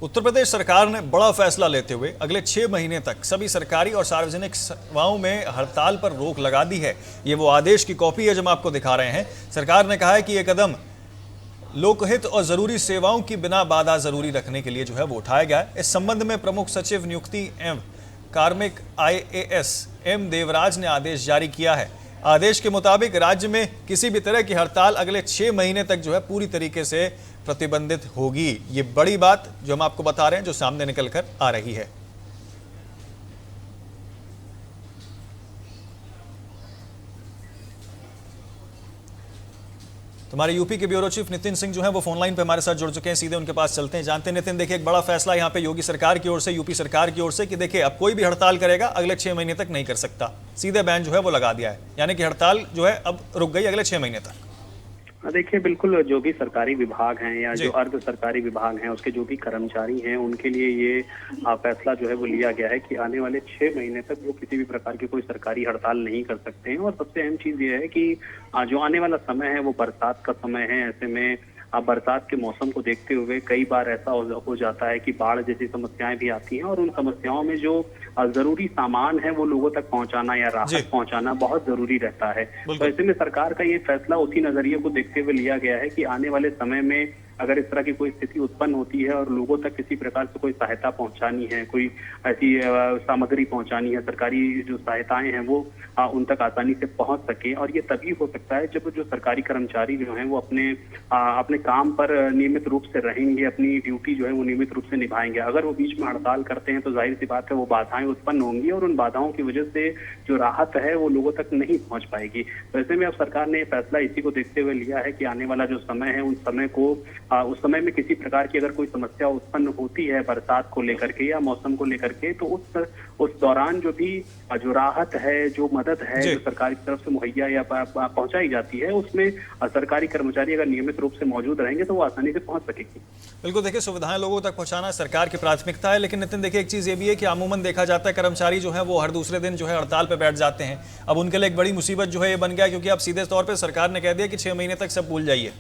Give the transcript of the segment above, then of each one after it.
उत्तर प्रदेश सरकार ने बड़ा फैसला लेते हुए अगले 6 महीने तक सभी सरकारी और सार्वजनिक सेवाओं में हड़ताल पर रोक लगा दी है। ये वो आदेश की कॉपी है जो हम आपको दिखा रहे हैं। सरकार ने कहा है कि ये कदम लोकहित और जरूरी सेवाओं की बिना बाधा जरूरी रखने के लिए जो है वो उठाया गया है। इस संबंध में प्रमुख सचिव नियुक्ति एवं कार्मिक IAS एम देवराज ने आदेश जारी किया है। आदेश के मुताबिक राज्य में किसी भी तरह की हड़ताल अगले 6 महीने तक जो है पूरी तरीके से प्रतिबंधित होगी। ये बड़ी बात जो हम आपको बता रहे हैं, जो सामने निकल कर आ रही है। हमारे यूपी के ब्यूरो चीफ नितिन सिंह जो है वो फोन लाइन पे हमारे साथ जुड़ चुके हैं। सीधे उनके पास चलते हैं, जानते हैं। नितिन, देखिए एक बड़ा फैसला यहाँ पे योगी सरकार की ओर से, यूपी सरकार की ओर से कि देखिए अब कोई भी हड़ताल करेगा अगले 6 महीने तक नहीं कर सकता। सीधे बैन जो है वो लगा दिया है, यानी कि हड़ताल जो है अब रुक गई अगले 6 महीने तक। देखिए, बिल्कुल जो भी सरकारी विभाग हैं या जो अर्ध सरकारी विभाग हैं, उसके जो भी कर्मचारी हैं, उनके लिए ये फैसला जो है वो लिया गया है कि आने वाले 6 महीने तक वो किसी भी प्रकार की कोई सरकारी हड़ताल नहीं कर सकते हैं। और सबसे अहम चीज ये है कि जो आने वाला समय है वो बरसात का समय है। ऐसे में बरसात के मौसम को देखते हुए कई बार ऐसा हो जाता है कि बाढ़ जैसी समस्याएं भी आती हैं, और उन समस्याओं में जो जरूरी सामान है वो लोगों तक पहुंचाना या राहत पहुंचाना बहुत जरूरी रहता है। तो ऐसे में सरकार का ये फैसला उसी नजरिए को देखते हुए लिया गया है कि आने वाले समय में अगर इस तरह की कोई स्थिति उत्पन्न होती है और लोगों तक किसी प्रकार से कोई सहायता पहुंचानी है, कोई ऐसी सामग्री पहुंचानी है, सरकारी जो सहायताएं हैं वो उन तक आसानी से पहुंच सके। और ये तभी हो सकता है जब जो सरकारी कर्मचारी जो हैं वो अपने काम पर नियमित रूप से रहेंगे, अपनी ड्यूटी जो है वो नियमित रूप से निभाएंगे। अगर वो बीच में हड़ताल करते हैं तो जाहिर सी बात है वो बाधाएं उत्पन्न होंगी, और उन बाधाओं की वजह से जो राहत है वो लोगों तक नहीं पहुंच पाएगी। तो ऐसे में अब सरकार ने फैसला इसी को देखते हुए लिया है कि आने वाला जो समय है उस समय में किसी प्रकार की अगर कोई समस्या उत्पन्न होती है बरसात को लेकर के या मौसम को लेकर के, तो उस दौरान जो राहत है, जो मदद है, जो सरकार की तरफ से मुहैया या पहुंचाई जाती है, उसमें सरकारी कर्मचारी अगर नियमित रूप से मौजूद रहेंगे तो वो आसानी से पहुंच सकेगी। बिल्कुल, देखिए सुविधाएं लोगों तक पहुंचाना सरकार की प्राथमिकता है। लेकिन नितिन, देखिए एक चीज ये भी है कि अमूमन देखा जाता है कर्मचारी जो है वो हर दूसरे दिन जो है हड़ताल पे बैठ जाते हैं। अब उनके लिए एक बड़ी मुसीबत जो है ये बन गया, क्योंकि अब सीधे तौर पर सरकार ने कह दिया कि 6 महीने तक सब भूल जाइए।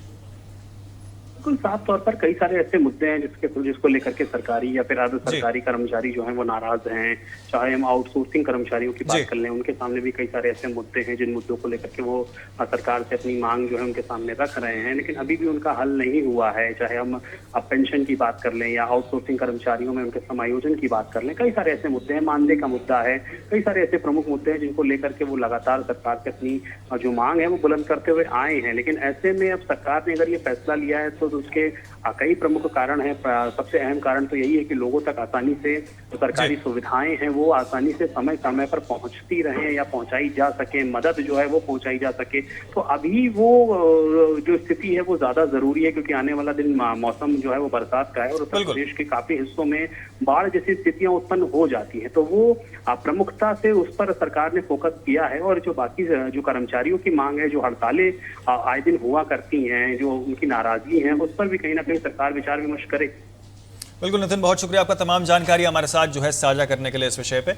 बिल्कुल साफ तौर पर कई सारे ऐसे मुद्दे हैं जिसको लेकर के सरकारी या फिर अर्ध सरकारी कर्मचारी जो हैं वो नाराज हैं। चाहे हम आउटसोर्सिंग कर्मचारियों की बात कर लें, उनके सामने भी कई सारे ऐसे मुद्दे हैं जिन मुद्दों को लेकर के वो सरकार से अपनी मांग जो है उनके सामने रख रहे हैं, लेकिन अभी भी उनका हल नहीं हुआ है। चाहे हम पेंशन की बात कर लें या आउटसोर्सिंग कर्मचारियों में उनके समायोजन की बात कर लें, कई सारे ऐसे मुद्दे हैं। मानदेय का मुद्दा है, कई सारे ऐसे प्रमुख मुद्दे हैं जिनको लेकर के वो लगातार सरकार से अपनी जो मांग है वो बुलंद करते हुए आए हैं। लेकिन ऐसे में अब सरकार ने अगर ये फैसला लिया है तो उसके कई प्रमुख कारण हैं। सबसे अहम कारण तो यही है कि लोगों तक आसानी से जो सरकारी सुविधाएं हैं वो आसानी से समय समय पर पहुंचती रहें या पहुंचाई जा सके, मदद जो है वो पहुंचाई जा सके। तो अभी वो जो स्थिति है वो ज्यादा जरूरी है, क्योंकि आने वाला दिन मौसम जो है वो बरसात का है और उत्तर प्रदेश के काफी हिस्सों में बाढ़ जैसी स्थितियां उत्पन्न हो जाती है। तो वो प्रमुखता से उस पर सरकार ने फोकस किया है। और जो बाकी जो कर्मचारियों की मांग है, जो हड़तालें आए दिन हुआ करती हैं, जो उनकी नाराजगी है, उस पर भी कहीं ना कहीं सरकार विचार विमर्श करे। बिल्कुल नितिन, बहुत शुक्रिया आपका तमाम जानकारी हमारे साथ जो है साझा करने के लिए इस विषय पे।